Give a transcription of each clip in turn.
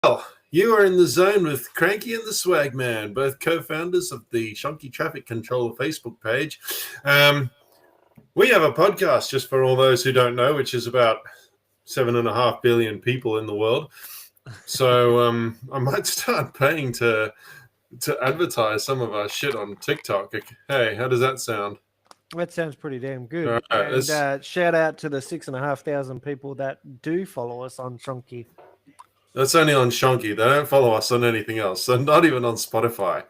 Well, you are in the zone with Cranky and the Swag Man, both co-founders of the Shonky Traffic Controller Facebook page. We have a podcast, just for all those who don't know, which is about 7.5 billion people in the world. So I might start paying to advertise some of our shit on TikTok. Hey, how does that sound? That sounds pretty damn good. All right, And shout out to the 6,500 people that do follow us on Chunky. that's only on Shonky. They don't follow us on anything else. So not even on Spotify.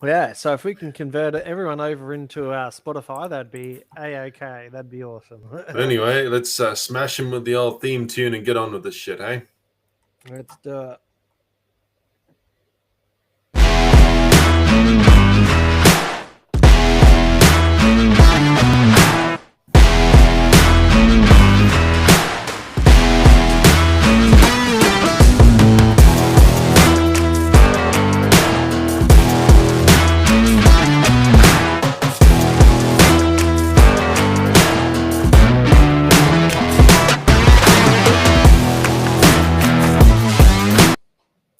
Yeah, so if we can convert everyone over into Spotify, that'd be A-OK. That'd be awesome. Anyway, let's smash him with the old theme tune and get on with this shit, hey? Let's do it.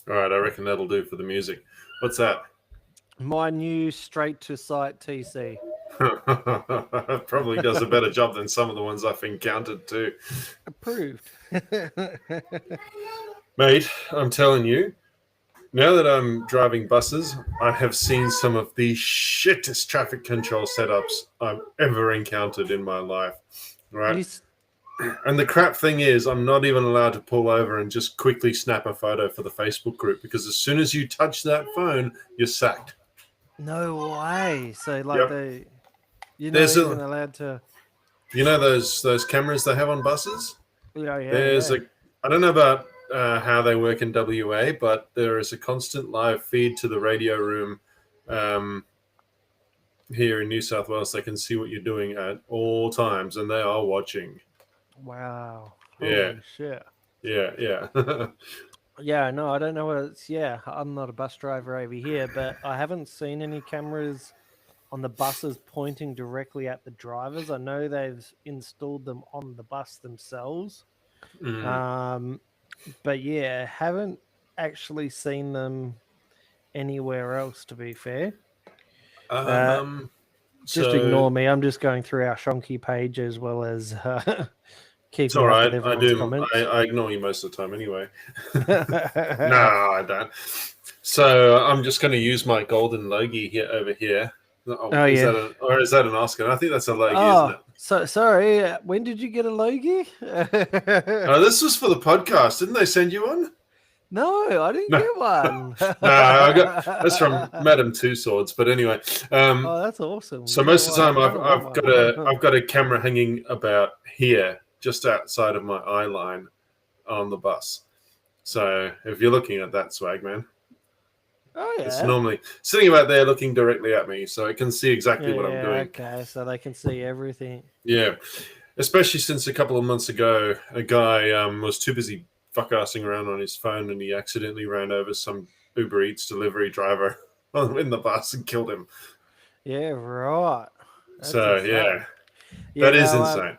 All right, I reckon that'll do for the music. What's that? My new straight-to-site TC. Probably does a better job than some of the ones I've encountered too. Approved. Mate, I'm telling you, now that I'm driving buses, I have seen some of the shittest traffic control setups I've ever encountered in my life. Right? And the crap thing is, I'm not even allowed to pull over and just quickly snap a photo for the Facebook group, because as soon as you touch that phone, you're sacked. No way. So, like, Yep. you're not even allowed to... You know those cameras they have on buses? Yeah. I don't know about how they work in WA, but there is a constant live feed to the radio room here in New South Wales. They can see what you're doing at all times, and they are watching. Wow. Yeah. Holy shit. Yeah. Yeah, no, I don't know what it's... Yeah, I'm not a bus driver over here, but I haven't seen any cameras on the buses pointing directly at the drivers. I know they've installed them on the bus themselves. But yeah, haven't actually seen them anywhere else, to be fair. Just ignore me. I'm just going through our Shonky page as well as keeping all up right. with everyone's comments. I ignore you most of the time anyway. No, I don't. So I'm just going to use my golden Logie here over here. Is that an Oscar? I think that's a Logie, isn't it? So sorry. When did you get a Logie? This was for the podcast. Didn't they send you one? No, I didn't get one. No, that's from Madame Two Swords. But anyway, that's awesome. So most of the time, I've got a camera hanging about here, just outside of my eye line, on the bus. So if you're looking at that, swag man, it's normally sitting about there, looking directly at me, so it can see exactly what I'm doing. Okay, so they can see everything. Yeah, especially since a couple of months ago, a guy was too busy fuck-assing around on his phone, and he accidentally ran over some Uber Eats delivery driver in the bus and killed him. Yeah, right. That's insane. That is insane.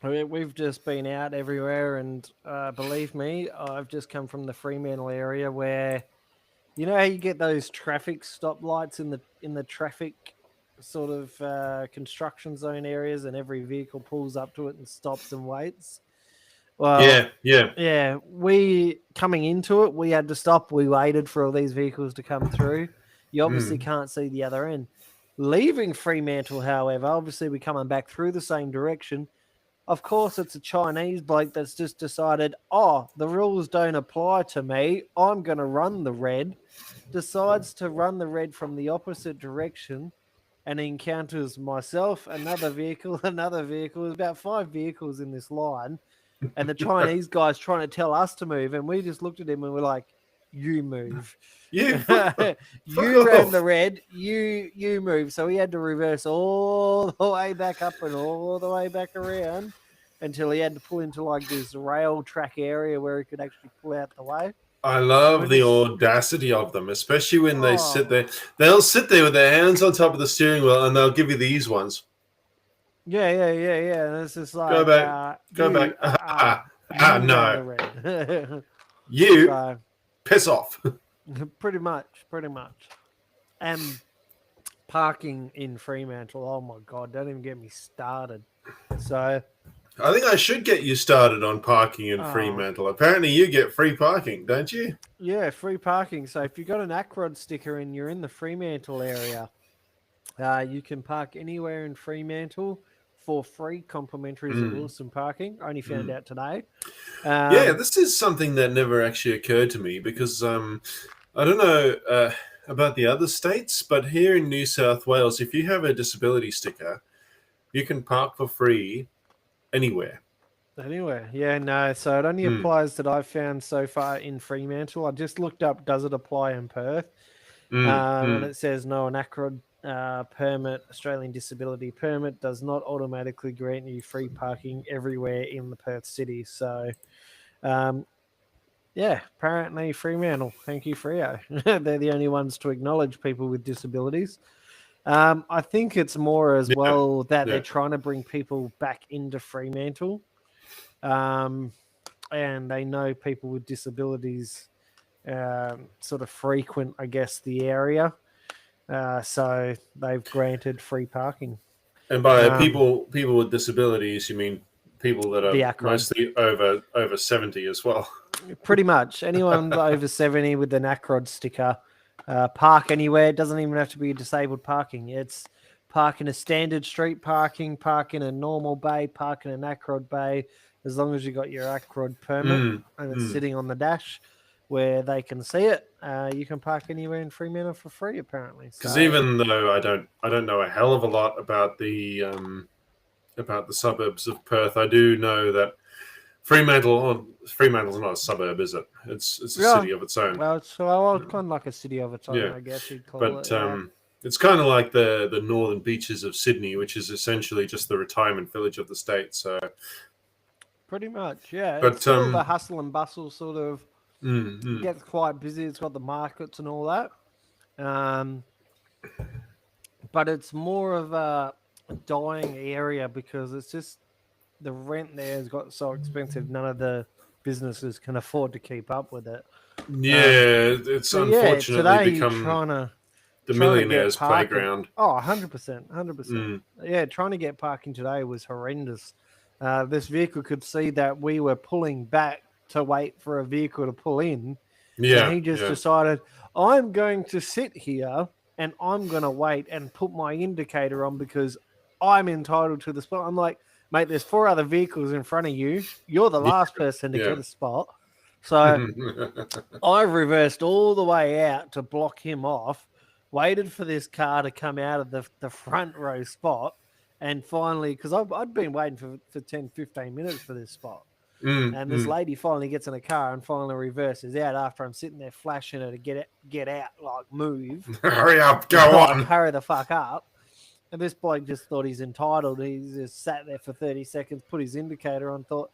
We've just been out everywhere, and believe me, I've just come from the Fremantle area where, you know how you get those traffic stoplights in the traffic sort of construction zone areas, and every vehicle pulls up to it and stops and waits. Well, yeah. We coming into it, we had to stop. We waited for all these vehicles to come through. You obviously can't see the other end. Leaving Fremantle, however, obviously we're coming back through the same direction. Of course, it's a Chinese bloke that's just decided, the rules don't apply to me. I'm going to run the red. Decides to run the red from the opposite direction and encounters myself, another vehicle. There's about 5 vehicles in this line. And the Chinese guy's trying to tell us to move. And we just looked at him and we're like, you move. You ran the red, you move. So he had to reverse all the way back up and all the way back around until he had to pull into like this rail track area where he could actually pull out the way. I love the audacity of them, especially when they sit there. They'll sit there with their hands on top of the steering wheel and they'll give you these ones. Yeah. And it's just like go back. No. You So piss off. pretty much. And parking in Fremantle, oh my God, don't even get me started. So I think I should get you started on parking in Oh. Fremantle. Apparently, you get free parking, don't you? yeah, free parking. So if you've got an Acrod sticker and you're in the Fremantle area, you can park anywhere in Fremantle for free, complimentary as a Wilson parking. I only found out today. Yeah, this is something that never actually occurred to me because I don't know about the other states, but here in New South Wales, if you have a disability sticker, you can park for free anywhere. Anywhere, yeah, no. So it only applies that I've found so far in Fremantle. I just looked up, does it apply in Perth? And it says no, an ACROD permit, Australian Disability Permit, does not automatically grant you free parking everywhere in the Perth city. So, yeah, apparently Fremantle, thank you, Freo. They're the only ones to acknowledge people with disabilities. I think it's more as well that they're trying to bring people back into Fremantle. And they know people with disabilities sort of frequent, I guess, the area. So they've granted free parking. And by people with disabilities, you mean people that The are Acrod. mostly over 70 as well. Pretty much. Anyone over 70 with an ACROD sticker, park anywhere. It doesn't even have to be disabled parking. It's park in a standard street parking, park in a normal bay, park in an ACROD bay, as long as you got your ACROD permit and it's sitting on the dash where they can see it. You can park anywhere in Fremantle for free, apparently. Because even though I don't know a hell of a lot about the suburbs of Perth, I do know that Fremantle's not a suburb, is it? It's a city of its own. Well, it's kind of like a city of its own, I guess you'd call it. But it's kind of like the northern beaches of Sydney, which is essentially just the retirement village of the state. So pretty much, yeah. But it's still the hustle and bustle sort of. It gets quite busy. It's got the markets and all that. But it's more of a dying area because it's just the rent there has got so expensive. None of the businesses can afford to keep up with it. Yeah, it's unfortunately become the millionaire's playground. Oh, 100%. 100%. Yeah, trying to get parking today was horrendous. This vehicle could see that we were pulling back to wait for a vehicle to pull in. Yeah. And he just decided, I'm going to sit here and I'm going to wait and put my indicator on because I'm entitled to the spot. I'm like, mate, there's 4 other vehicles in front of you. You're the last person to get a spot. So I reversed all the way out to block him off, waited for this car to come out of the front row spot. And finally, because I'd been waiting for 10, 15 minutes for this spot. And this lady finally gets in a car and finally reverses out after I'm sitting there flashing her to get out, like move. Hurry up, go on. Hurry the fuck up. And this bloke just thought he's entitled. He just sat there for 30 seconds, put his indicator on, thought,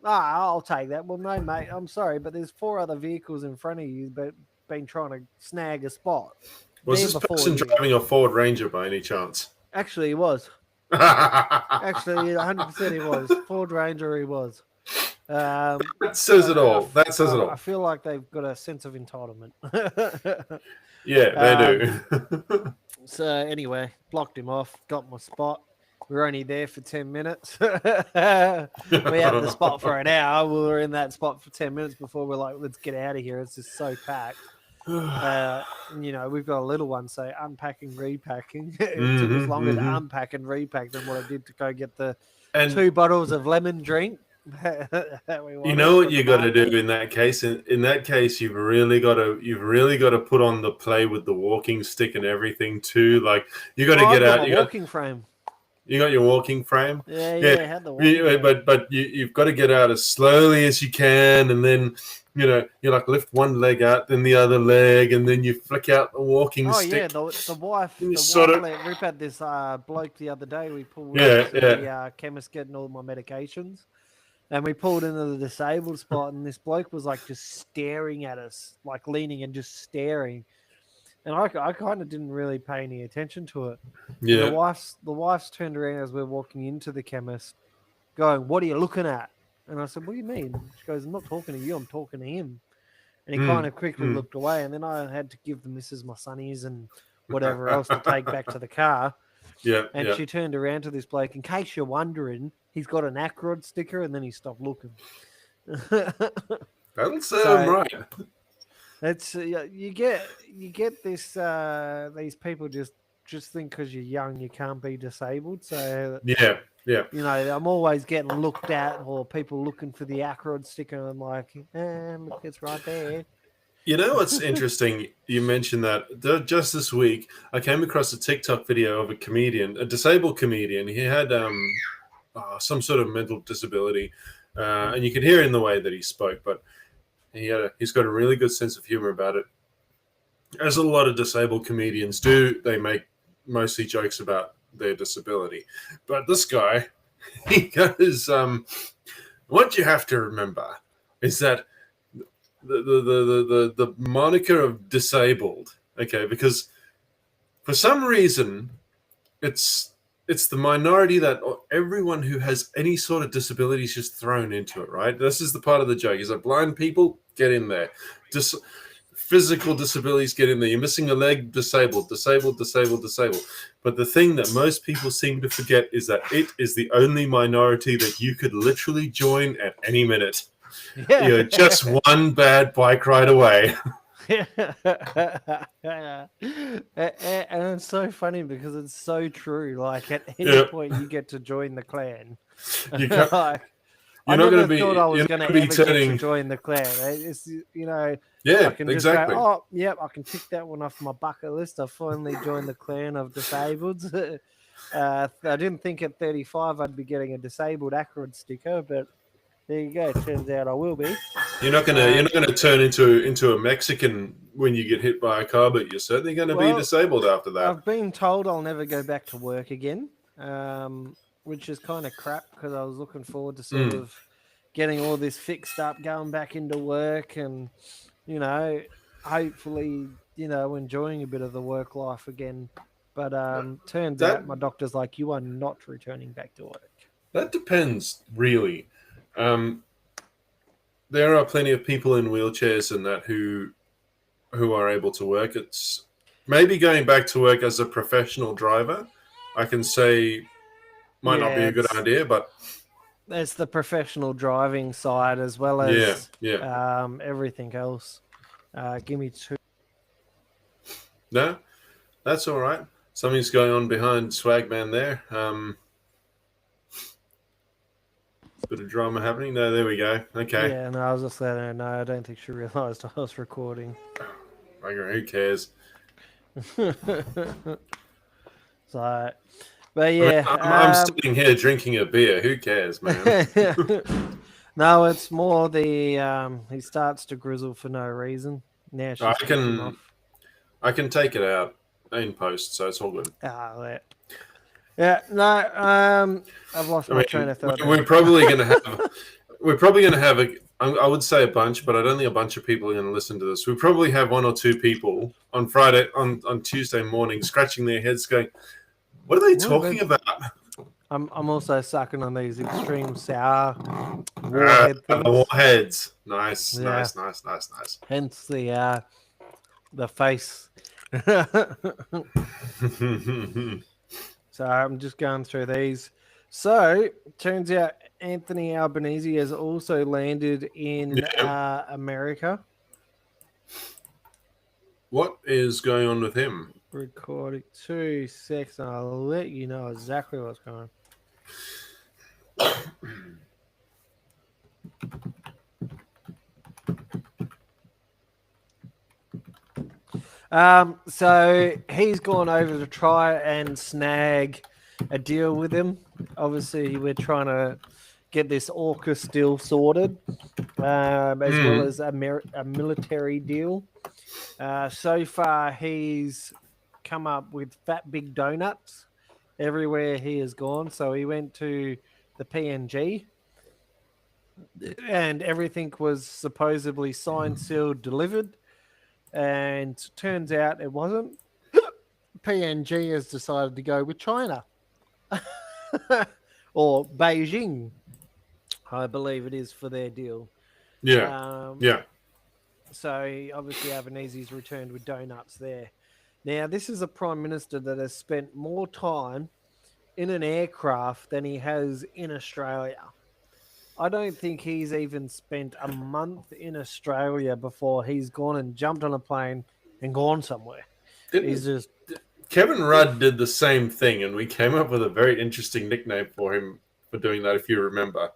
I'll take that. Well, no, mate, I'm sorry, but there's 4 other vehicles in front of you but been trying to snag a spot. Was this person driving a Ford Ranger by any chance? Actually, he was. Actually, 100% he was. Ford Ranger he was. That says it all. That says it all. I feel like they've got a sense of entitlement. Yeah, they do. So anyway, blocked him off, got my spot. We were only there for 10 minutes. We had the spot for an hour. We were in that spot for 10 minutes before we're like, let's get out of here. It's just so packed. We've got a little one, so unpacking, repacking. It took us longer to unpack and repack than what I did to go get the 2 bottles of lemon drink. You know what you got to do in that case. In that case, you've really got to put on the play with the walking stick and everything too. Like you got to get out. You walking frame. You got your walking frame. Yeah. I had the walking frame. But you've got to get out as slowly as you can, and then you like lift one leg out, then the other leg, and then you flick out the walking stick. Oh yeah, the wife let Rip had this bloke the other day. We pulled to the chemist getting all my medications. And we pulled into the disabled spot, and this bloke was like just staring at us, like leaning and just staring. And I kind of didn't really pay any attention to it. Yeah. The wife's turned around as we're walking into the chemist, going, "What are you looking at?" And I said, "What do you mean?" She goes, "I'm not talking to you. I'm talking to him." And he kind of quickly looked away, and then I had to give the missus my sunnies and whatever else to take back to the car. Yeah. And Yeah. she turned around to this bloke. In case you're wondering, he's got an Acrod sticker, and then he stopped looking. That'll serve him right. It's you get this these people just think because you're young you can't be disabled. So Yeah. Yeah. you know, I'm always getting looked at, or people looking for the Acrod sticker. And I'm like, look, it's right there. You know what's interesting? You mentioned that just this week, I came across a TikTok video of a comedian, a disabled comedian. He had some sort of mental disability, and you could hear in the way that he spoke, but he's got a really good sense of humor about it. As a lot of disabled comedians do, they make mostly jokes about their disability. But this guy, he goes, what you have to remember is that the moniker of disabled, okay, because for some reason it's the minority that everyone who has any sort of disability is just thrown into it, right? This is the part of the joke. Is that blind people get in there, physical disabilities get in there. You're missing a leg, disabled. But the thing that most people seem to forget is that it is the only minority that you could literally join at any minute. Yeah. You're just one bad bike ride away. And it's so funny because it's so true. Like at any point you get to join the clan. You can't, Like, you're I not never going to be. thought I was You're going not to going ever to be get to turning. join the clan. It's, you know, Yeah, I can just exactly. go, oh, yep, I can tick that one off my bucket list. I finally joined the clan of disableds. I didn't think at 35 I'd be getting a disabled Acrod sticker, but there you go. Turns out I will be. You're not gonna turn into a Mexican when you get hit by a car, but you're certainly going to be disabled after that. I've been told I'll never go back to work again, which is kind of crap because I was looking forward to sort of getting all this fixed up, going back into work, and you know, hopefully, you know, enjoying a bit of the work life again. But turns out my doctor's like, you are not returning back to work. That depends, really. There are plenty of people in wheelchairs and that who are able to work. It's maybe going back to work as a professional driver, I can say might not be a good idea, but there's the professional driving side as well as yeah. Everything else. Give me two. No, that's all right. Something's going on behind Swagman there. Bit of drama happening. No, there we go. Okay. Yeah, no, I was just letting her know. I don't think she realised I was recording. Who cares? So, but yeah. I'm sitting here drinking a beer. Who cares, man? No, it's more the he starts to grizzle for no reason. Now she's I can take it out in post, so it's all good. Yeah, no, I've lost my train of thought. We're probably going to have I would say a bunch, but I don't think a bunch of people are going to listen to this. We probably have one or two people on Friday, on Tuesday morning, scratching their heads, going, "What are they talking about?" I'm also sucking on these extreme sour warhead things. Warheads, nice. Hence the face. So I'm just going through these. So turns out Anthony Albanese has also landed in America. What is going on with him? Recording 2 seconds. I'll let you know exactly what's going on. So he's gone over to try and snag a deal with him. Obviously, we're trying to get this AUKUS deal sorted, as well as a military deal. So far, he's come up with fat big donuts everywhere he has gone. So he went to the PNG, and everything was supposedly signed, sealed, delivered. And turns out it wasn't. PNG has decided to go with China. Or Beijing, I believe it is, for their deal. Yeah. So obviously Albanese's returned with donuts there. Now, this is a prime minister that has spent more time in an aircraft than he has in Australia. I don't think he's even spent a month in Australia before he's gone and jumped on a plane and gone somewhere. He's Didn't just Kevin Rudd did the same thing, and we came up with a very interesting nickname for him for doing that, if you remember.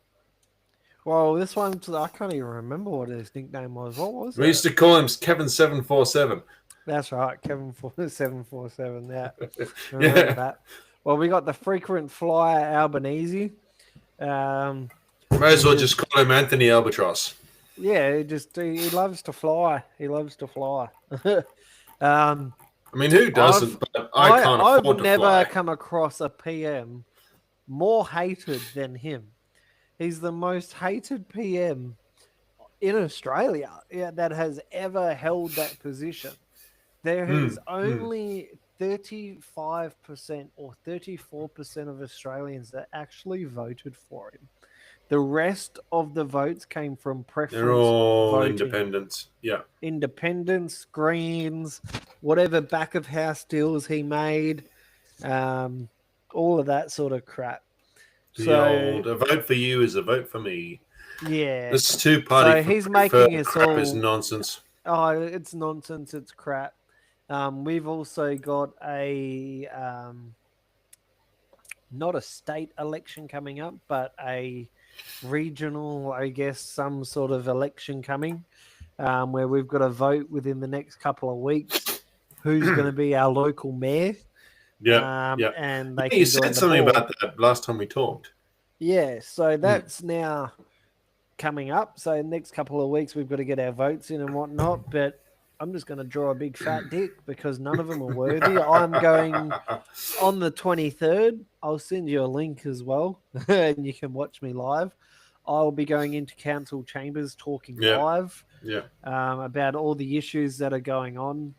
well, this one I can't even remember what his nickname was. What was We it? used to call him Kevin 747. That's right, Kevin 747. Yeah, remember that. Well, we got the frequent flyer Albanese. Might as well just call him Anthony Albatross. Yeah, he loves to fly. He loves to fly. I mean, who doesn't? But I can't afford I've to never fly. come across a PM more hated than him. He's the most hated PM in Australia that has ever held that position. There is only 35% or 34% of Australians that actually voted for him. The rest of the votes came from preference. They're all voting. independents. Yeah. Independents, Greens, whatever back of house deals he made, all of that sort of crap. A vote for you is a vote for me. Yeah. This two-party So he's making us crap all. is nonsense. Oh, it's nonsense. It's crap. We've also got not a state election coming up, but a regional, I guess, some sort of election coming, where we've got to vote within the next couple of weeks who's going to be our local mayor. Yeah. And they You said something about that last time we talked. Yeah, so that's now coming up. So next couple of weeks we've got to get our votes in and whatnot, but I'm just going to draw a big fat dick because none of them are worthy. I'm going on the 23rd. I'll send you a link as well, and you can watch me live. I'll be going into council chambers talking live about all the issues that are going on.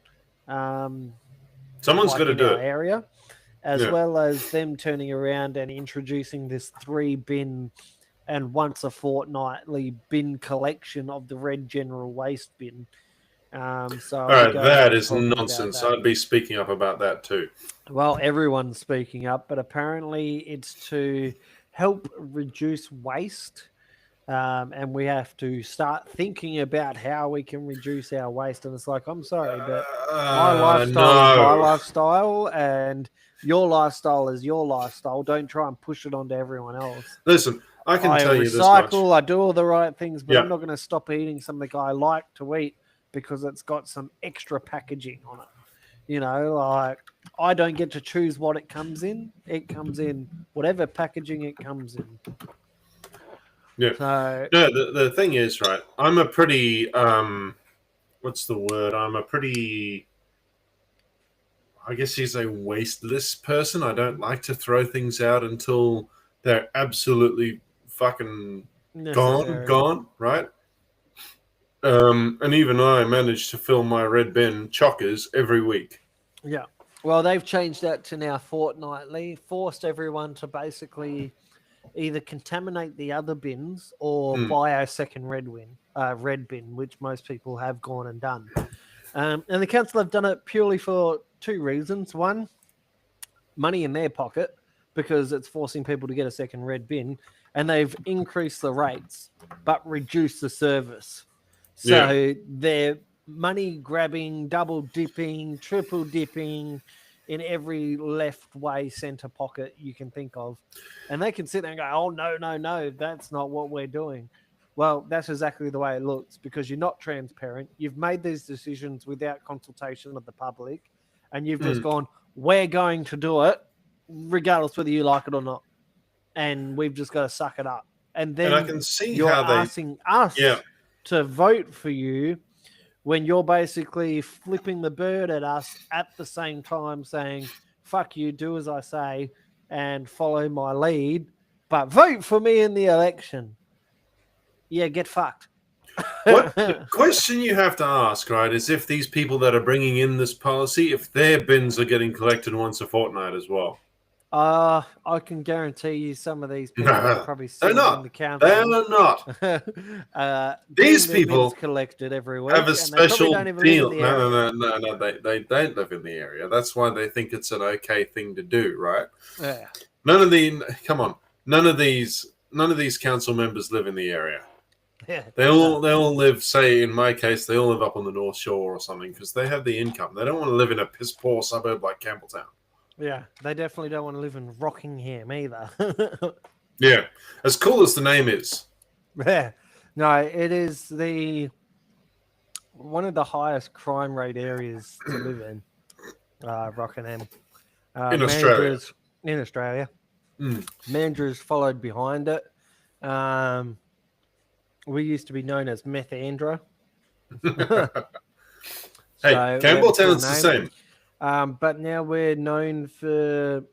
Someone's got to do it. Area, as well as them turning around and introducing this 3-bin and once a fortnightly bin collection of the red general waste bin. So all right, that is nonsense. I'd be speaking up about that too. Well, everyone's speaking up, but apparently it's to help reduce waste. And we have to start thinking about how we can reduce our waste. And it's like, I'm sorry, but my lifestyle is my lifestyle, and your lifestyle is your lifestyle. Don't try and push it onto everyone else. Listen, I can tell you this much. I recycle, I do all the right things, but I'm not going to stop eating something I like to eat because it's got some extra packaging on it. You know, like I don't get to choose what it comes in. It comes in whatever packaging it comes in. Yeah. So, no, the thing is, right, I'm a pretty, what's the word? I guess he's a wasteless person. I don't like to throw things out until they're absolutely fucking gone, right? And even I manage to fill my red bin chockers every week. Yeah. Well, they've changed that to now fortnightly, forced everyone to basically either contaminate the other bins or buy a second red bin, which most people have gone and done. And the council have done it purely for 2 reasons. One, money in their pocket, because it's forcing people to get a second red bin, and they've increased the rates but reduced the service. So they're money grabbing, double dipping, triple dipping in every left way center pocket you can think of. And they can sit there and go, oh, no, that's not what we're doing. Well, that's exactly the way it looks, because you're not transparent. You've made these decisions without consultation of the public, and you've just gone, we're going to do it regardless whether you like it or not. And we've just got to suck it up. And then I can see you're how asking us to vote for you when you're basically flipping the bird at us at the same time saying, fuck you, do as I say and follow my lead, but vote for me in the election. Yeah, get fucked. What the question you have to ask, right, is if these people that are bringing in this policy, if their bins are getting collected once a fortnight as well. I can guarantee you some of these people are probably They're sitting in not. the They council, are not. getting These their bins people collected every have week, a and they probably special don't even live in deal. the No, area. no, no, no, no. They don't live in the area. That's why they think it's an okay thing to do, right? Yeah, None of the come on. None of these council members live in the area. yeah, They all live. Say in my case, they all live up on the North Shore or something because they have the income. They don't want to live in a piss poor suburb like Campbelltown. yeah. They definitely don't want to live in Rockingham either. Yeah, as cool as the name is. Yeah, no, it is one of the highest crime rate areas to live in, Rockingham. In Australia. Mandurah's in Australia. Mm. Mandurah's followed behind it. We used to be known as Methandra. Hey, So we have a cool Campbelltown's the name. same. But now we're known for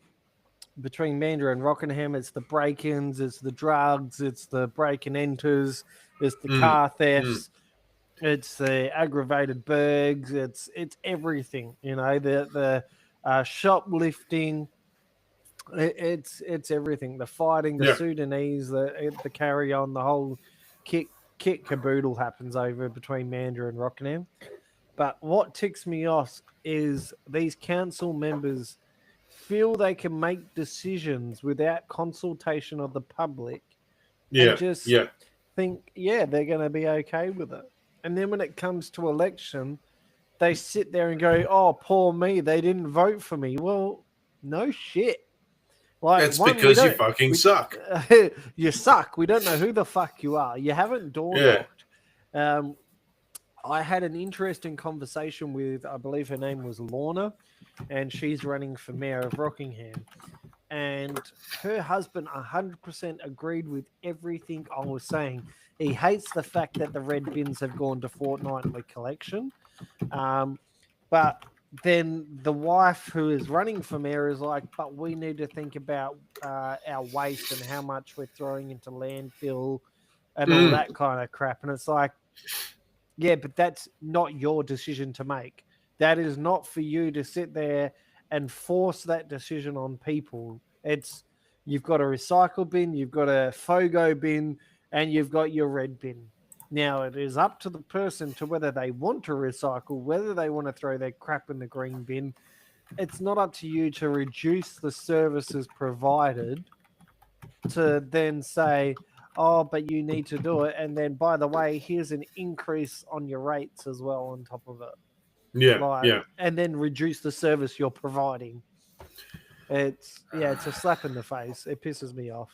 between Mandurah and Rockingham, it's the break-ins, it's the drugs, it's the break and enters, it's the car thefts, it's the aggravated burgs, it's everything. You know, the shoplifting. It's everything. The fighting, the Yeah. Sudanese, the carry on, the whole kit caboodle happens over between Mandurah and Rockingham. But what ticks me off is these council members feel they can make decisions without consultation of the public Yeah. and just Yeah. think, yeah, they're going to be okay with it. And then when it comes to election, they sit there and go, oh, poor me, they didn't vote for me. Well, no shit. Like, It's because you fucking suck. You suck. We don't know who the fuck you are. You haven't door knocked. I had an interesting conversation with, I believe her name was Lorna, and she's running for mayor of Rockingham. And her husband 100% agreed with everything I was saying. He hates the fact that the red bins have gone to fortnightly collection. But then the wife who is running for mayor is like, but we need to think about our waste and how much we're throwing into landfill and all that kind of crap. And it's like, yeah, but that's not your decision to make. That is not for you to sit there and force that decision on people. You've got a recycle bin, you've got a FOGO bin, and you've got your red bin. Now, it is up to the person to whether they want to recycle, whether they want to throw their crap in the green bin. It's not up to you to reduce the services provided to then say, oh, but you need to do it. And then, by the way, here's an increase on your rates as well on top of it. Yeah. And then reduce the service you're providing. It's a slap in the face. It pisses me off.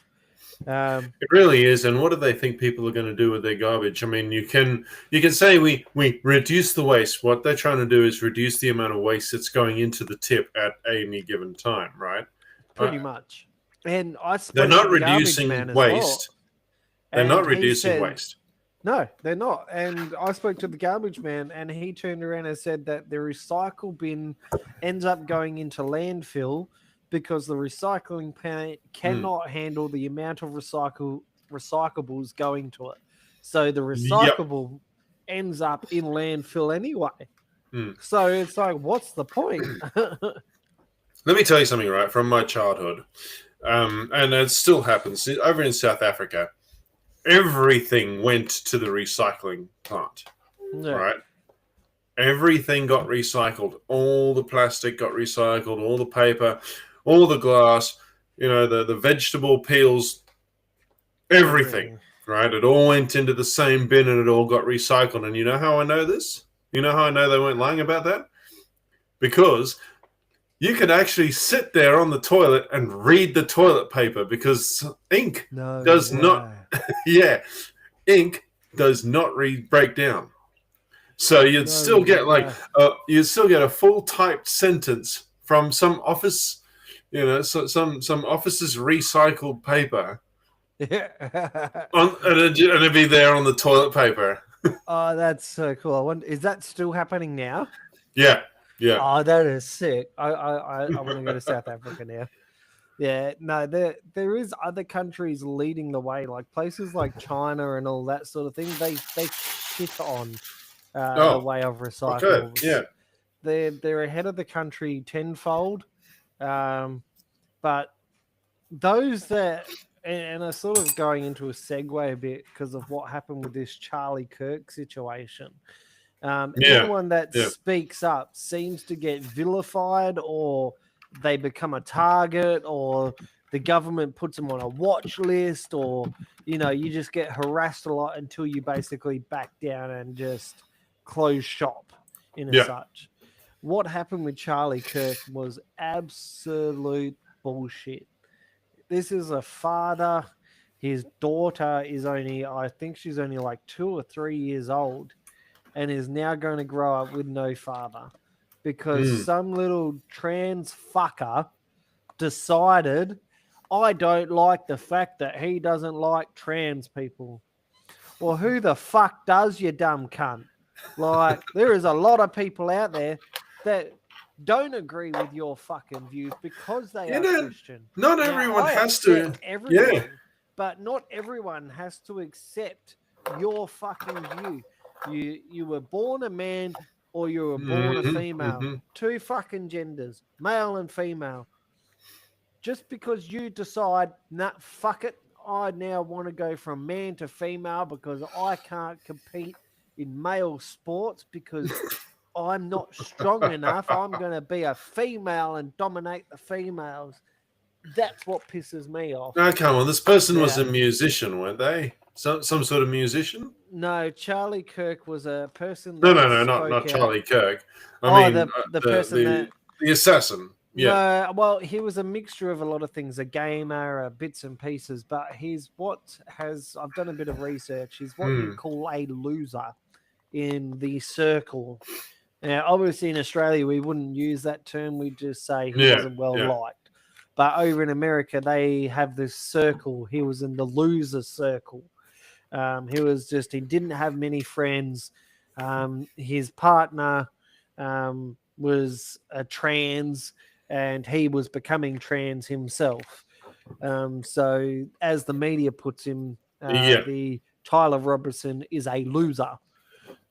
It really is. And what do they think people are going to do with their garbage? I mean, you can say we reduce the waste. What they're trying to do is reduce the amount of waste that's going into the tip at any given time, right? Pretty much. And they're not reducing waste. They're not reducing waste. No, they're not. And I spoke to the garbage man, and he turned around and said that the recycle bin ends up going into landfill because the recycling plant cannot handle the amount of recyclables going to it. So the recyclable ends up in landfill anyway. So it's like, what's the point? Let me tell you something, right, from my childhood. And it still happens over in South Africa. Everything went to the recycling plant, right? Everything got recycled. All the plastic got recycled, all the paper, all the glass, the vegetable peels, everything, right? It all went into the same bin and it all got recycled. And you know how I know this? You know how I know they weren't lying about that? Because you could actually sit there on the toilet and read the toilet paper because ink does not break down. So you'd still get a full typed sentence from some office, some office's recycled paper. And it'd be there on the toilet paper. Oh, that's so cool. Is that still happening now? Yeah. Yeah. Oh, that is sick. I want to go to South Africa now. Yeah, no, there is other countries leading the way, like places like China and all that sort of thing. They shit on the way of recyclables. Okay. Yeah. They're ahead of the country tenfold. But those that, and are sort of going into a segue a bit because of what happened with this Charlie Kirk situation. Anyone that yeah. speaks up seems to get vilified, or they become a target, or the government puts them on a watch list, or you just get harassed a lot until you basically back down and just close shop in a such. What happened with Charlie Kirk was absolute bullshit. This is a father. His daughter is I think she's only like 2 or 3 years old, and is now going to grow up with no father because some little trans fucker decided, I don't like the fact that he doesn't like trans people. Well, who the fuck does, you dumb cunt? Like, there is a lot of people out there that don't agree with your fucking views because they are Christian. Not now, everyone I has to. Everyone, but not everyone has to accept your fucking view. You were born a man or you were born a female. Two fucking genders, male and female. Just because you decide, nah, fuck it, I now want to go from man to female because I can't compete in male sports because I'm not strong enough. I'm going to be a female and dominate the females. That's what pisses me off. No, come on. This person was a musician, weren't they? Some sort of musician? No, Charlie Kirk was a person. No, not Charlie Kirk. The person the assassin. Yeah. No, well, he was a mixture of a lot of things, a gamer, bits and pieces, but I've done a bit of research, he's what you call a loser in the circle. Now, obviously in Australia, we wouldn't use that term. We'd just say he wasn't well liked. But over in America, they have this circle. He was in the loser circle. He didn't have many friends. His partner was a trans, and he was becoming trans himself. So as the media puts him, the Tyler Robertson is a loser.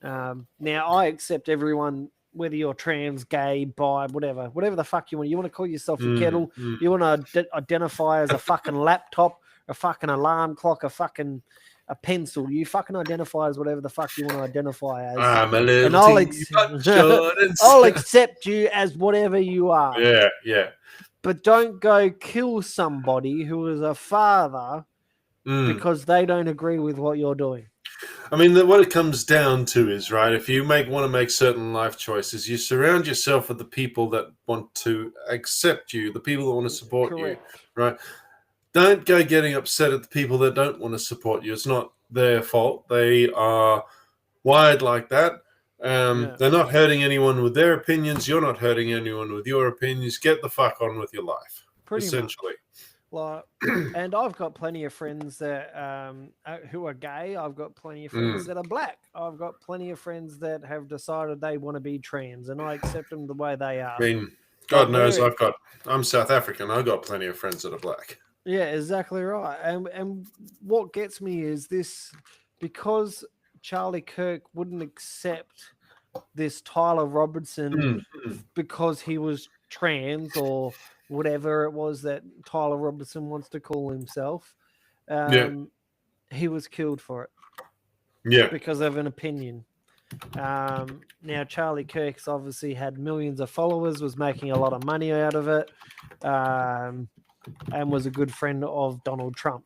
Now, I accept everyone, whether you're trans, gay, bi, whatever the fuck you want. You want to call yourself a kettle. You want to identify as a fucking laptop, a fucking alarm clock, a pencil. You fucking identify as whatever the fuck you want to identify as. I'm a little and I'll accept you as whatever you are. Yeah. But don't go kill somebody who is a father because they don't agree with what you're doing. I mean, what it comes down to is, right, if you want to make certain life choices, you surround yourself with the people that want to accept you, the people that want to support you, right? Don't go getting upset at the people that don't want to support you. It's not their fault. They are wired like that. They're not hurting anyone with their opinions. You're not hurting anyone with your opinions. Get the fuck on with your life, essentially. Like, and I've got plenty of friends that who are gay. I've got plenty of friends that are black. I've got plenty of friends that have decided they want to be trans, and I accept them the way they are. I mean, God knows I'm South African. I've got plenty of friends that are black. Yeah, exactly right. And what gets me is this, because Charlie Kirk wouldn't accept this Tyler Robertson because he was trans or whatever it was that Tyler Robertson wants to call himself. He was killed for it. Yeah. Because of an opinion. Now, Charlie Kirk's obviously had millions of followers, was making a lot of money out of it, and was a good friend of Donald Trump.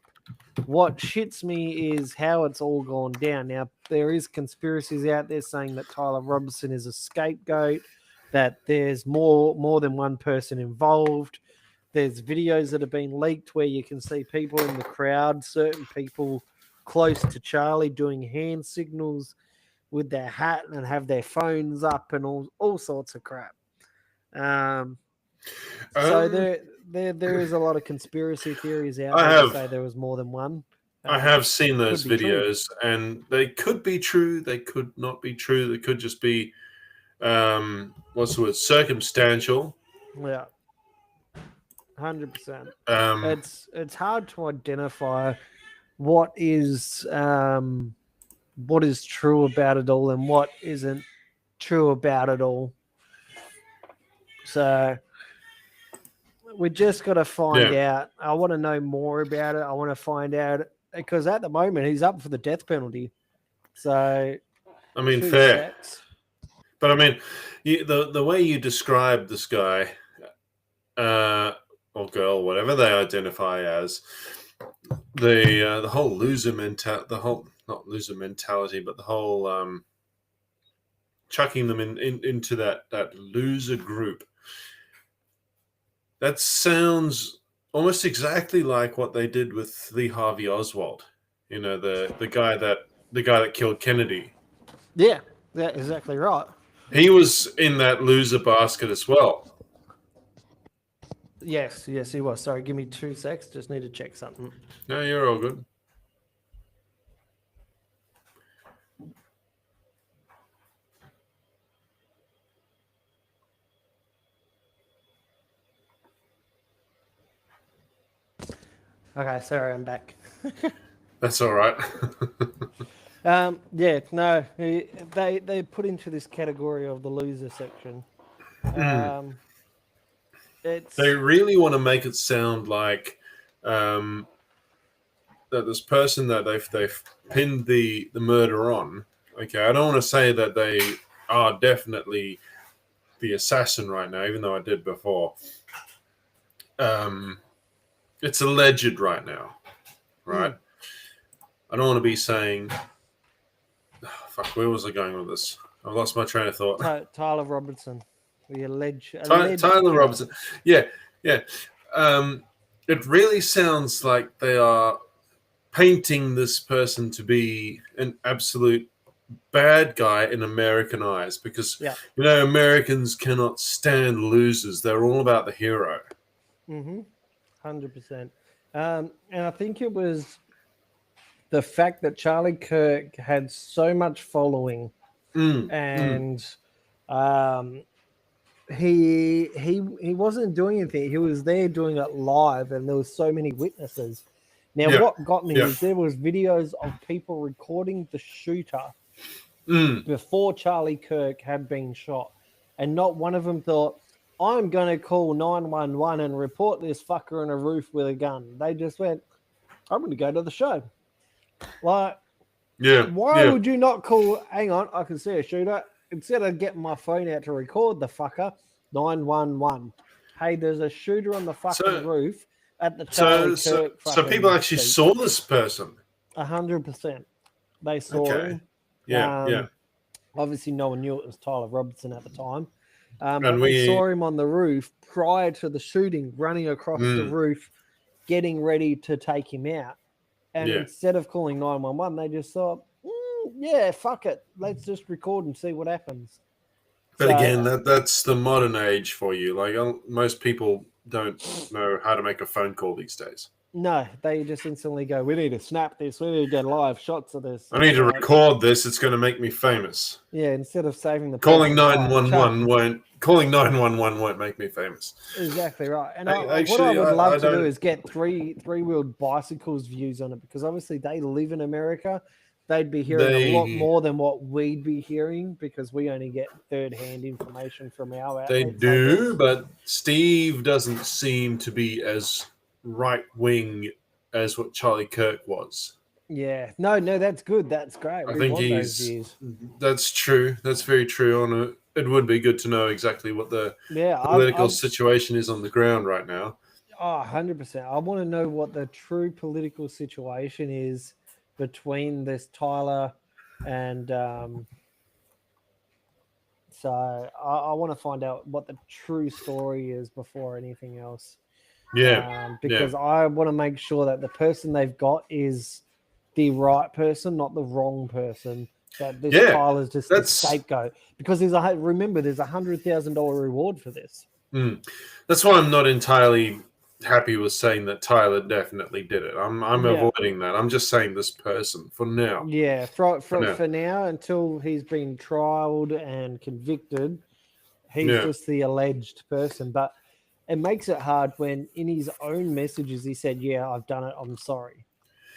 What shits me is how it's all gone down. Now, there is conspiracies out there saying that Tyler Robertson is a scapegoat, that there's more than one person involved. There's videos that have been leaked where you can see people in the crowd, certain people close to Charlie, doing hand signals with their hat and have their phones up and all sorts of crap. So there is a lot of conspiracy theories out there to say there was more than one. I have seen those videos, and they could be true. They could not be true. They could just be, what's the word, circumstantial. Yeah, 100%. It's hard to identify what is true about it all and what isn't true about it all. So, We just got to find Yeah. out. I want to know more about it. I want to find out because at the moment he's up for the death penalty. So, I mean, 2 fair. sets. But I mean, the way you describe this guy, or girl, whatever they identify as, the whole loser mentality, the whole not loser mentality, but the whole chucking them into that loser group. That sounds almost exactly like what they did with Lee Harvey Oswald. You know, the guy that killed Kennedy. Yeah, exactly right. He was in that loser basket as well. Yes, he was. Sorry, give me 2 secs. Just need to check something. No, you're all good. Okay, sorry, I'm back. That's all right. Yeah, no, they put into this category of the loser section. It's They really want to make it sound like that this person that they've pinned the murder on. Okay, I don't want to say that they are definitely the assassin right now, even though I did before. It's alleged right now, right? I don't want to be saying, fuck, where was I going with this? I've lost my train of thought. Tyler Robertson. We allege Tyler Robertson. Yeah. It really sounds like they are painting this person to be an absolute bad guy in American eyes because, you know, Americans cannot stand losers. They're all about the hero. 100%. And I think it was the fact that Charlie Kirk had so much following and he wasn't doing anything. He was there doing it live and there was so many witnesses. Now, what got me is there was videos of people recording the shooter before Charlie Kirk had been shot. And not one of them thought, I'm going to call 911 and report this fucker on a roof with a gun. They just went, I'm going to go to the show. Like, why would you not call, hang on, I can see a shooter. Instead of getting my phone out to record the fucker, 911. Hey, there's a shooter on the fucking roof at the Charlie Kirk. So people actually saw this person. 100%. They saw him. Yeah. Obviously, no one knew it was Tyler Robertson at the time. But we saw him on the roof prior to the shooting, running across the roof, getting ready to take him out. And instead of calling 911, they just thought, yeah, fuck it. Let's just record and see what happens. But again, that's the modern age for you. Like most people don't know how to make a phone call these days. No, they just instantly go, we need to snap this. We need to get live shots of this. I need to record this. It's going to make me famous. Yeah, instead of saving the calling 911 won't make me famous. Exactly right. And what I would love to do is get three-wheeled bicycles views on it because obviously they live in America. They'd be hearing a lot more than what we'd be hearing because we only get third-hand information from our outlets. They do, but Steve doesn't seem to be as right-wing as what Charlie Kirk was. Yeah. No, that's good. That's great. I think that's true. That's very true. It would be good to know exactly what the political situation is on the ground right now. Oh, 100%. I want to know what the true political situation is between this Tyler and so I want to find out what the true story is before anything else. Because I want to make sure that the person they've got is the right person, not the wrong person. That this Tyler's just a scapegoat. Because there's $100,000 reward for this. That's why I'm not entirely happy with saying that Tyler definitely did it. I'm avoiding that. I'm just saying this person for now. Yeah, for now until he's been trialed and convicted, he's just the alleged person. But it makes it hard when in his own messages he said, yeah, I've done it, I'm sorry.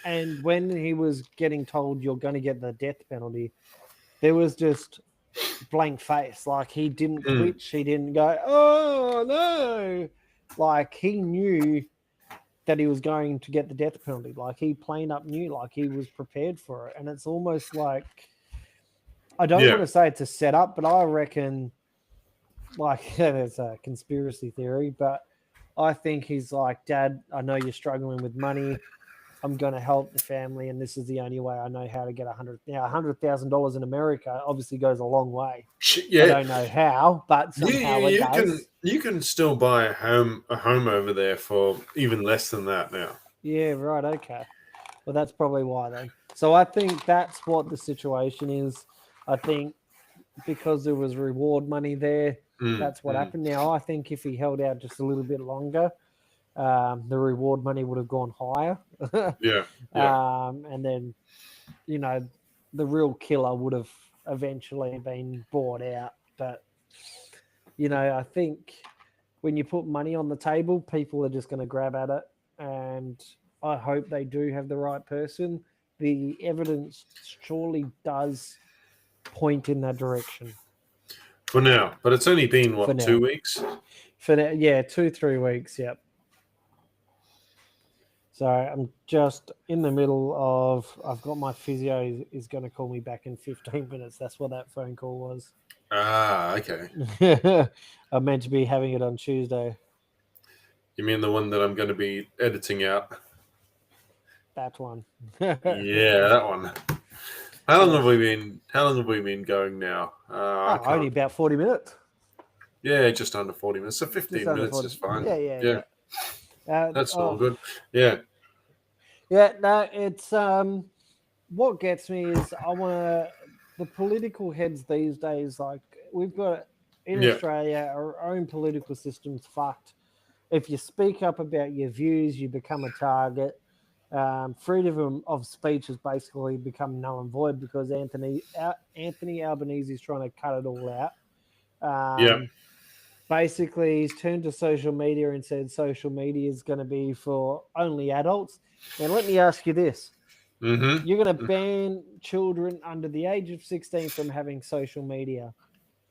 And when he was getting told you're going to get the death penalty, there was just blank face. Like he didn't twitch. He didn't go, oh, no. like he knew that he was going to get the death penalty. Like he plain up knew, like he was prepared for it. And it's almost like, I don't want to say it's a setup, but I reckon, like, it's a conspiracy theory, but I think he's like, Dad, I know you're struggling with money. I'm going to help the family, and this is the only way I know how to get $100,000 in America obviously goes a long way. Yeah. I don't know how, but somehow it does. You can still buy a home over there for even less than that now. Yeah, right. Okay. Well, that's probably why then. So I think that's what the situation is. I think because there was reward money there, that's what happened. Now, I think if he held out just a little bit longer, the reward money would have gone higher. Yeah. And then, you know, the real killer would have eventually been bought out. But, you know, I think when you put money on the table, people are just going to grab at it. And I hope they do have the right person. The evidence surely does point in that direction. For now. But it's only been, what, 2 weeks? For now, yeah, 2-3 weeks, yep. So I'm just in the middle of, I've got my physio is going to call me back in 15 minutes. That's what that phone call was. Ah, okay. I'm meant to be having it on Tuesday. You mean the one that I'm going to be editing out? That one. Yeah, that one. How long have we been going now? Only about 40 minutes. Yeah, just under 40 minutes. So 15 minutes is fine. Yeah. That's all good. Yeah. Yeah, no, it's what gets me is the political heads these days, like we've got in Australia, our own political system's fucked. If you speak up about your views, you become a target. Freedom of speech has basically become null and void because Anthony Albanese is trying to cut it all out. Basically, he's turned to social media and said social media is going to be for only adults. Now, let me ask you this. Mm-hmm. You're going to ban children under the age of 16 from having social media.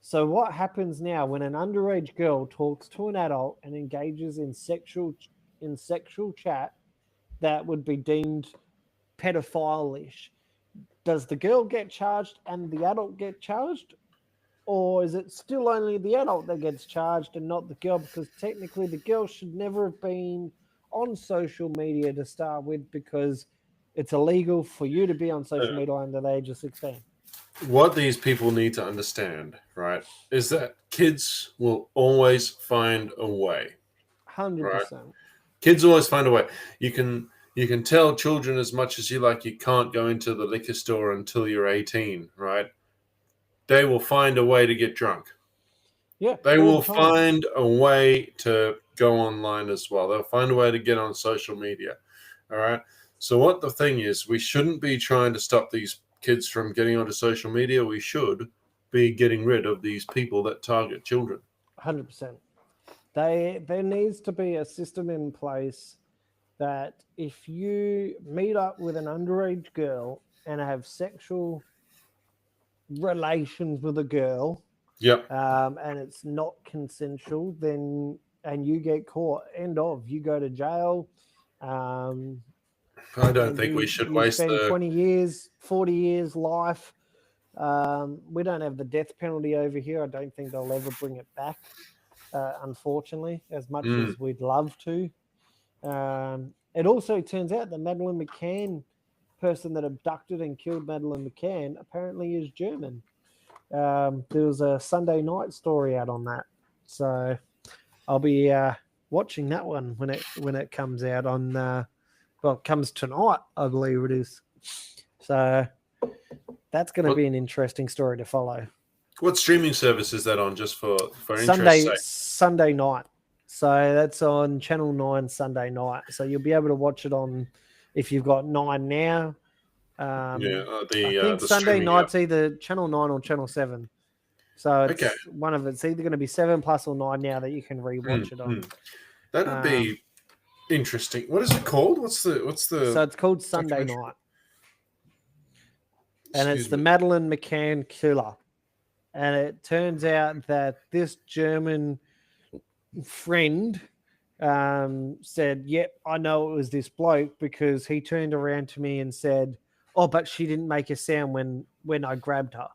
So what happens now when an underage girl talks to an adult and engages in sexual chat that would be deemed pedophile-ish? Does the girl get charged and the adult get charged? Or is it still only the adult that gets charged and not the girl? Because technically the girl should never have been on social media to start with because it's illegal for you to be on social media under the age of 16. What these people need to understand, right, is that kids will always find a way. 100%. Right? Kids always find a way. You can tell children as much as you like you can't go into the liquor store until you're 18, right? They will find a way to get drunk. Yeah. They will find a way to go online as well. They'll find a way to get on social media. All right. So what the thing is, we shouldn't be trying to stop these kids from getting onto social media. We should be getting rid of these people that target children. 100%. There needs to be a system in place that if you meet up with an underage girl and have sexual relations with a girl, and it's not consensual, then and you get caught, you go to jail. I don't think we should waste spend 20 years, 40 years life. We don't have the death penalty over here. I don't think they'll ever bring it back, unfortunately, as much as we'd love to. It also turns out that Madeleine McCann, person that abducted and killed Madeleine McCann, apparently is German. There was a Sunday night story out on that, so I'll be watching that one when it comes out on. It comes tonight, I believe it is. So that's going to be an interesting story to follow. What streaming service is that on? Just for interest's sake? Sunday night. So that's on Channel 9 Sunday night. So you'll be able to watch it on if you've got 9 now. I think Sunday night's either Channel 9 or Channel 7. So it's one of it's either going to be 7 Plus or 9 now that you can rewatch it on. That would be interesting. What is it called? What's the? So it's called Sunday Night, and it's the Madeleine McCann killer. And it turns out that this German friend said, "Yep, I know it was this bloke because he turned around to me and said, oh, but she didn't make a sound when I grabbed her,'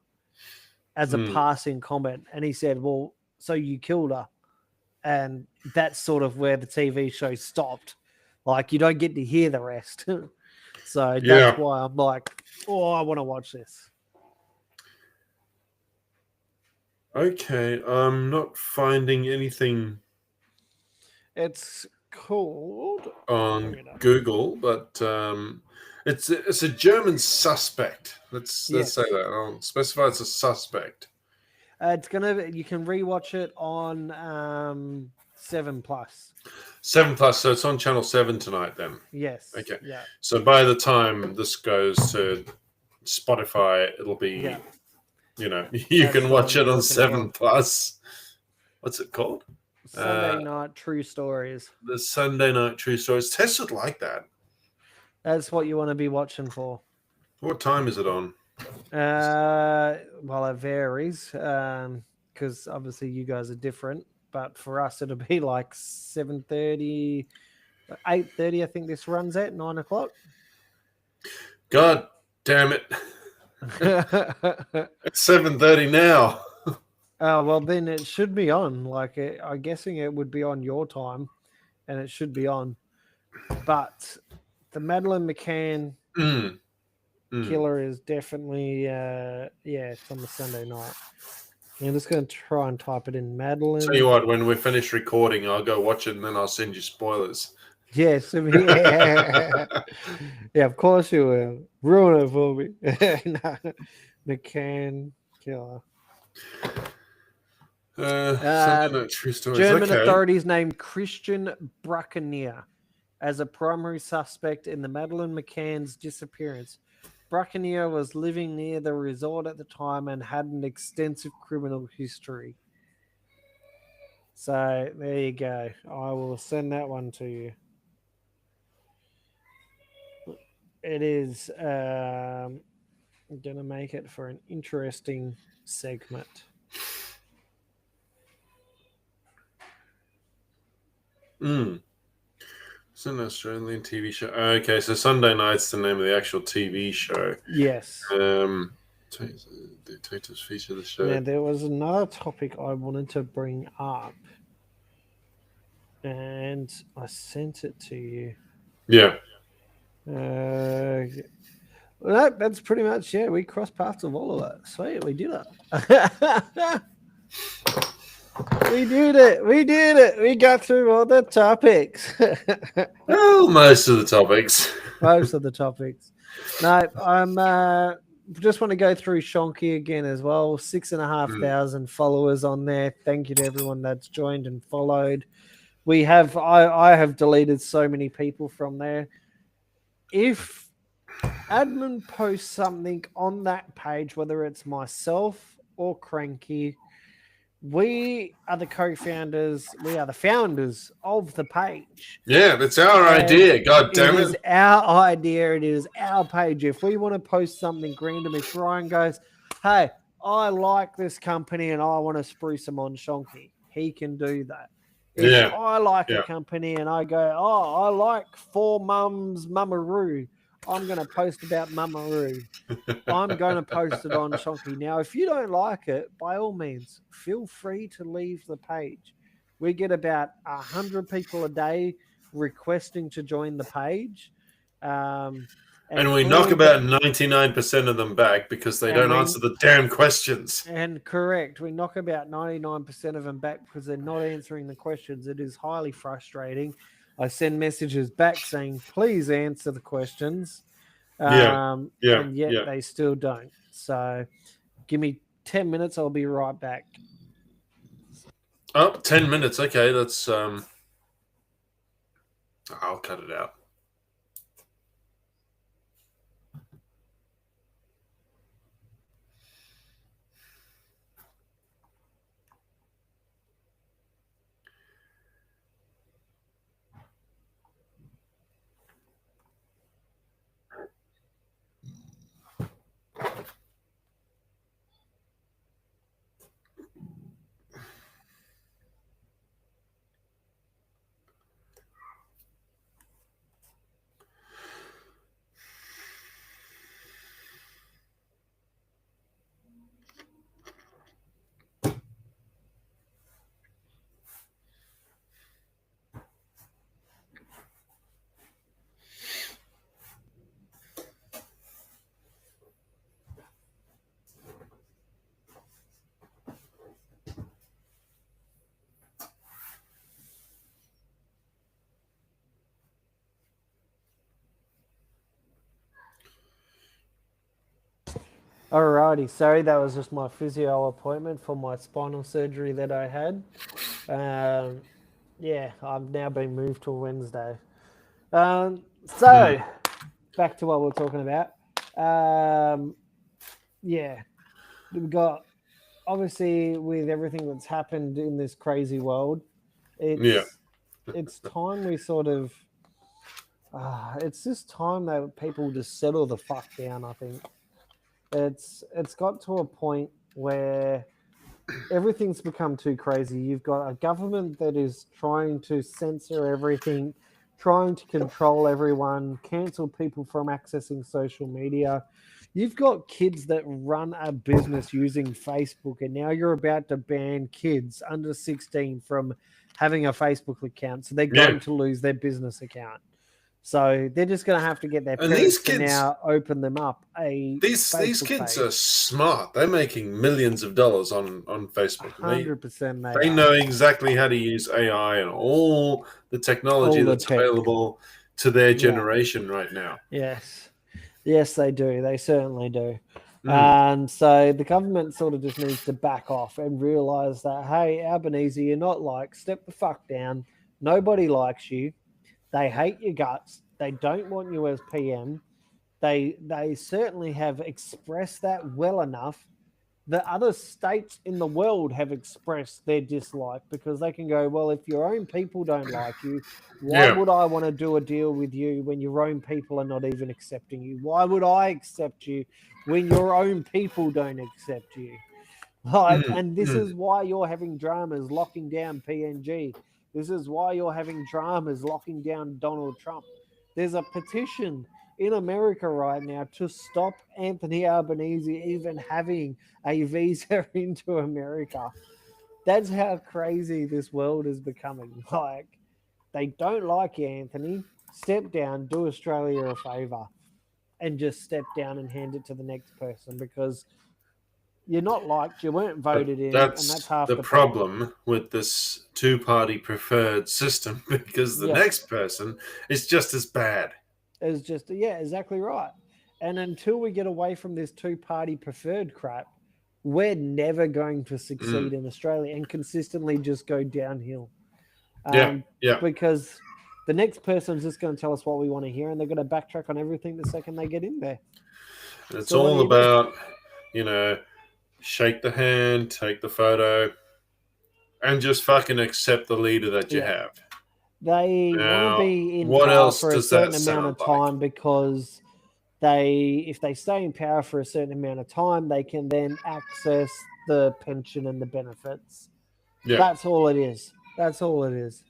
as a passing comment." And he said, "Well, so you killed her." And that's sort of where the TV show stopped. Like, you don't get to hear the rest. So that's why I'm like, oh, I want to watch this. Okay, I'm not finding anything It's called on Google, but it's a German suspect. Let's say that. I'll specify it's a suspect. You can rewatch it on 7+. 7+, so it's on Channel 7 tonight then. Yes. Okay. Yeah. So by the time this goes to Spotify, it'll be, you can watch it on 7+. What's it called? Sunday Night True Stories. The Sunday Night True Stories. Test it like that. That's what you want to be watching for. What time is it on? Well, it varies because obviously you guys are different. But for us, it'll be like 7:30, 8:30. I think this runs at 9 o'clock. God damn it! It's 7:30 now. Oh, well, then it should be on. Like, I'm guessing it would be on your time, and it should be on. But the Madeleine McCann killer is definitely, it's on the Sunday night. I'm just going to try and type it in. Madeleine. Tell you what, when we're finished recording, I'll go watch it, and then I'll send you spoilers. Yes, yeah, of course you will. Ruin it for me. No. McCann killer. True stories. German authorities named Christian Bruckner as a primary suspect in the Madeleine McCann's disappearance. Bruckner was living near the resort at the time and had an extensive criminal history. So there you go. I will send that one to you. It is going to make it for an interesting segment. It's an Australian TV show. Okay, so Sunday Night's the name of the actual TV show. Yes. Detectives feature the show. Now, there was another topic I wanted to bring up, and I sent it to you. Yeah. Well, that's pretty much, we crossed paths of all of that. Sweet, we did it. We did it. We got through all the topics. Well, most of the topics. No, I'm just want to go through Shonky again as well. 6,500 followers on there. Thank you to everyone that's joined and followed. I have deleted so many people from there. If admin posts something on that page, whether it's myself or Cranky, we are the co-founders. We are the founders of the page. Yeah, that's our idea. God damn it. It is our idea. It is our page. If we want to post something random, if Ryan goes, hey, I like this company and I want to spruce them on Shonky, he can do that. If I like a company and I go, I like Four Mums Mummaroo, I'm going to post about Mummaroo. I'm going to post it on Shonky. Now, if you don't like it, by all means, feel free to leave the page. We get about 100 people a day requesting to join the page. And we knock about 99% of them back because they don't answer the damn questions. And correct. We knock about 99% of them back because they're not answering the questions. It is highly frustrating. I send messages back saying, please answer the questions. And yet they still don't. So give me 10 minutes. I'll be right back. Oh, 10 minutes. Okay, that's... I'll cut it out. Alrighty, sorry, that was just my physio appointment for my spinal surgery that I had. Yeah, I've now been moved to Wednesday. So, back to what we're talking about. Yeah, we've got, obviously, with everything that's happened in this crazy world, Yeah. it's time we sort of it's just time that people just settle the fuck down. I think it's got to a point where everything's become too crazy. You've got a government that is trying to censor everything, trying to control everyone, cancel people from accessing social media. You've got kids that run a business using Facebook, and now you're about to ban kids under 16 from having a Facebook account. So they're Yeah. going to lose their business account. So they're just going to have to get their And these parents to kids, now open them up these Facebook kids page. are smart. They're making millions of dollars on Facebook. 100% They are. know exactly how to use AI and all the technology All the that's tech. available to their Yeah. generation right now. Yes. Yes, they do. They certainly do. Mm. And so the government sort of just needs to back off and realize that, hey, Albanese, you're not liked. Step the fuck down. Nobody likes you. They hate your guts. They don't want you as PM. They certainly have expressed that well enough that other states in the world have expressed their dislike, because they can go, well, if your own people don't like you, why Yeah. would I want to do a deal with you when your own people are not even accepting you? Why would I accept you when your own people don't accept you? Like, and this is why you're having dramas locking down PNG. This is why you're having dramas locking down Donald Trump. There's a petition in America right now to stop Anthony Albanese even having a visa into America. That's how crazy this world is becoming. Like, they don't like you, Anthony. Step down, do Australia a favor, and just step down and hand it to the next person, because you're not liked, you weren't voted in, and that's half the the problem with this two-party preferred system, because the Yeah. next person is just as bad. It's just, yeah, exactly right. And until we get away from this two-party preferred crap, we're never going to succeed in Australia and consistently just go downhill. Yeah. Because the next person's just going to tell us what we want to hear, and they're going to backtrack on everything the second they get in there. And it's So what all do you do? about, shake the hand, take the photo, and just fucking accept the leader that you Yeah. have. They want Now, to be in what power else for a does certain that amount of sound like? time, because if they stay in power for a certain amount of time, they can then access the pension and the benefits. Yeah. That's all it is. That's all it is.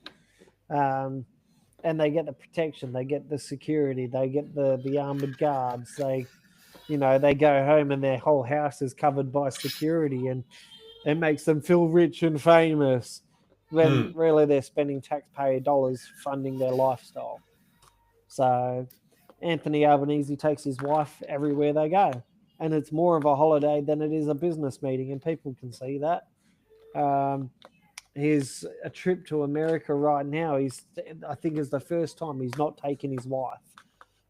And they get the protection, they get the security, they get the armored guards. They go home and their whole house is covered by security, and it makes them feel rich and famous, when really they're spending taxpayer dollars funding their lifestyle. So Anthony Albanese takes his wife everywhere they go, and it's more of a holiday than it is a business meeting, and people can see that. He's a trip to America right now. I think is the first time he's not taken his wife,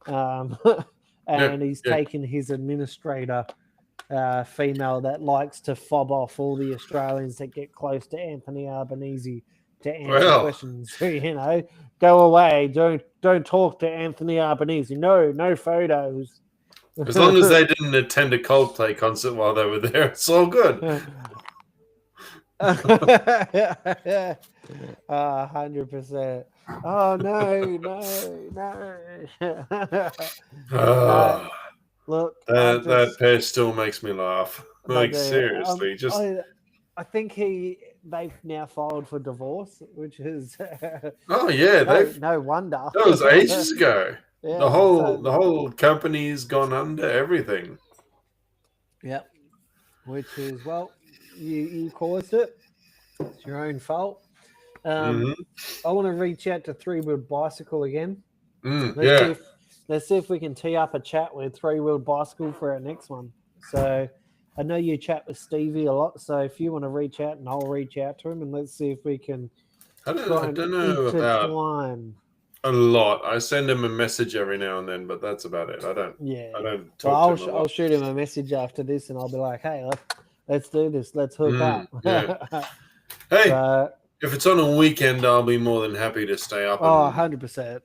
and he's taken his administrator, female that likes to fob off all the Australians that get close to Anthony Albanese to answer questions. Go away. Don't talk to Anthony Albanese. No photos. As long as they didn't attend a Coldplay concert while they were there, it's all good. 100%. Oh no. Look, that pair still makes me laugh. Like, seriously, I think they've now filed for divorce, which is oh yeah, no wonder. That was ages ago. Yeah, the whole company's gone under, everything. Yep. Which is, well, you caused it. It's your own fault. I want to reach out to Three Wheeled Bicycle again. Let's see if we can tee up a chat with Three Wheeled Bicycle for our next one. So I know you chat with Stevie a lot, so if you want to reach out, and I'll reach out to him, and let's see if we can I don't know about A lot. I send him a message every now and then, but that's about it. I don't Yeah. talk Well, to him a I'll lot. shoot him a message after this, and I'll be like, "Hey, let's do this. Let's hook Yeah. up." Hey, So, if it's on a weekend, I'll be more than happy to stay up and 100%.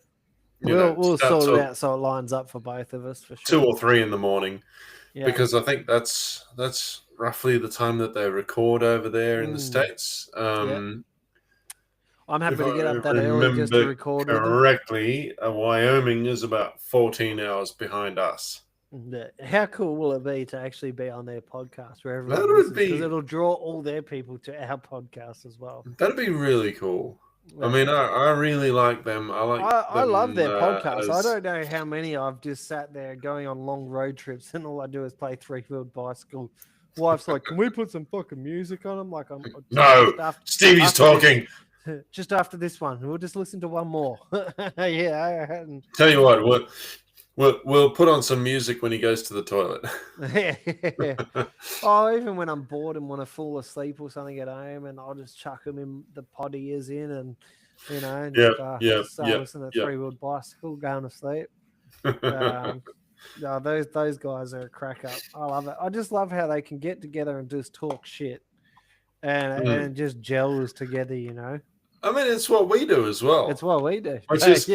you know We'll start sort it till out so it lines up for both of us for 2 sure. or 3 in the morning Yeah. because I think that's roughly the time that they record over there in the Mm, States. yeah. I'm If happy to get I up that early just to remember record with them. correctly, Wyoming is about 14 hours behind us. Yeah. How cool will it be to actually be on their podcast where That everyone would listens? Because be it'll draw all their people to our podcast as well. that'd be really cool. I mean, Yeah. I really like them. I like I love them their podcast. I as don't know how many I've just sat there going on long road trips and all I do is play three-wheeled bicycle. Wife's like, "Can we put some fucking music on?" I'm like, "I'm no. just Stevie's after talking. just after this one. We'll just listen to one more." Yeah. Tell you what, we'll put on some music when he goes to the toilet. Oh, even when I'm bored and want to fall asleep or something at home, and I'll just chuck them in the pod ears in, and and just listen to three-wheeled bicycle, going to sleep. No, those guys are a crack up. I love it. I just love how they can get together and just talk shit and just gels together. I mean, it's what we do as well. It's what we do. Which is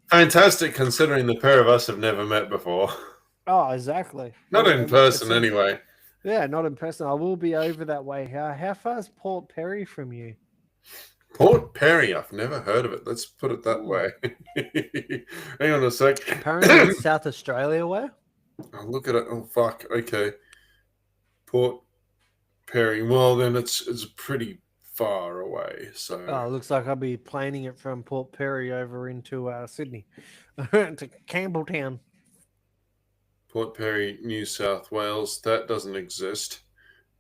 fantastic considering the pair of us have never met before. Oh, exactly. Not in person, anyway. Yeah, not in person. I will be over that way. How far is Port Perry from you? Port Perry, I've never heard of it. Let's put it that way. Hang on a sec. Apparently it's South Australia way. I'll look at it. Oh, fuck. Okay. Port Perry. Well, then it's pretty far away. So it looks like I'll be planing it from Port Perry over into Sydney, to Campbelltown. Port Perry, New South Wales. That doesn't exist.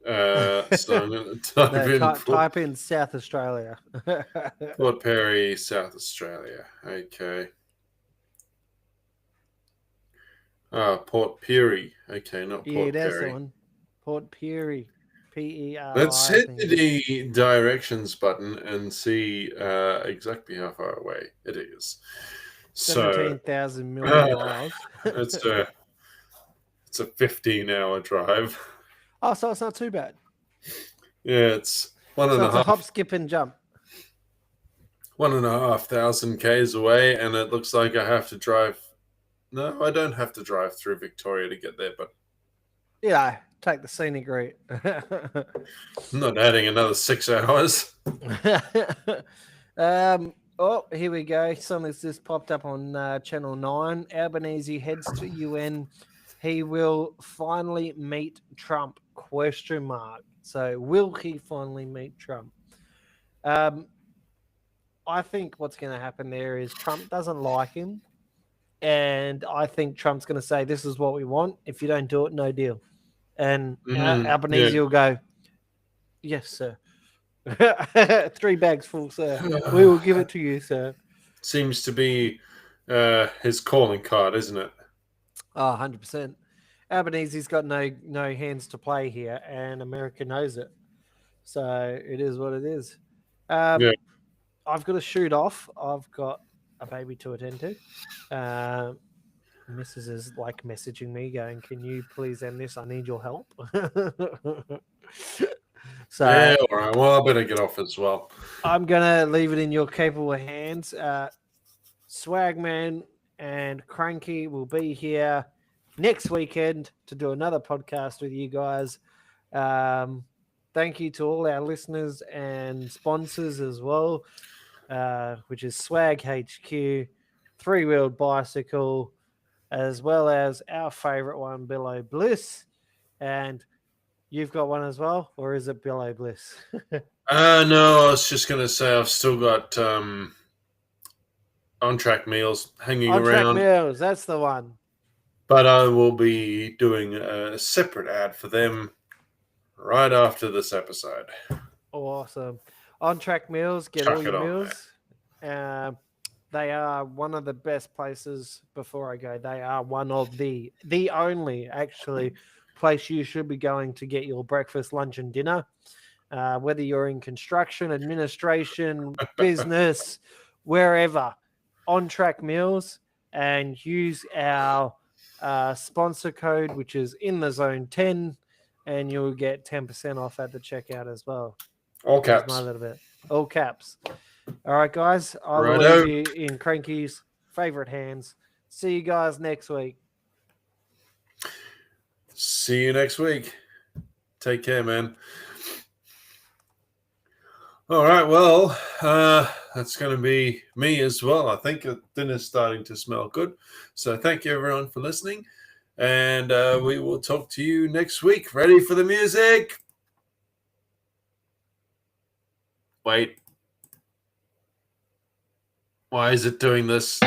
So I'm going to type in South Australia. Port Perry, South Australia. Okay. Port Pirie. Okay, not Port Perry. Yeah, that's the one. Port Pirie. PERI. Let's hit the directions button and see exactly how far away it is. 17,000 million miles. It's a 15-hour drive. Oh, so it's not too bad. Yeah, it's one and a half. A hop, skip, and jump. 1,500 k's away, and it looks like I have to drive. No, I don't have to drive through Victoria to get there, but yeah, take the scenic route. I'm not adding another 6 hours. Oh, here we go. Something's just popped up on Channel 9. Albanese heads to UN. He will finally meet Trump? ? So, will he finally meet Trump? I think what's going to happen there is Trump doesn't like him. And I think Trump's going to say, this is what we want. If you don't do it, no deal. And Albanese will go, yes, sir. 3 bags full, sir. We will give it to you, sir. Seems to be his calling card, isn't it? Oh, 100%. Albanese's got no hands to play here, and America knows it. So it is what it is. I've got to shoot off. I've got a baby to attend to. Mrs. is like messaging me going, can you please end this? I need your help. So yeah, all right. Well, I better get off as well. I'm going to leave it in your capable hands. Swagman and Cranky will be here next weekend to do another podcast with you guys. Thank you to all our listeners and sponsors as well, which is Swag HQ, Three-Wheeled Bicycle, as well as our favorite one, Billow Bliss. And you've got one as well, or is it Billow Bliss? No, I was just going to say I've still got On-Track Meals hanging around. On-Track Meals, that's the one. But I will be doing a separate ad for them right after this episode. Awesome. On-Track Meals, get all your meals. They are one of the best places. Before I go, they are one of the only, actually, place you should be going to get your breakfast, lunch, and dinner. Whether you're in construction, administration, business, wherever, On Track Meals and use our sponsor code, which is in the zone 10, and you'll get 10% off at the checkout as well. All That's caps. my little bit. All caps. All right, guys. I'll Righto. leave you in Cranky's favorite hands. See you guys next week. See you next week. Take care, man. All right, well, that's going to be me as well. I think dinner's starting to smell good. So thank you, everyone, for listening. And we will talk to you next week. Ready for the music? Wait. Why is it doing this?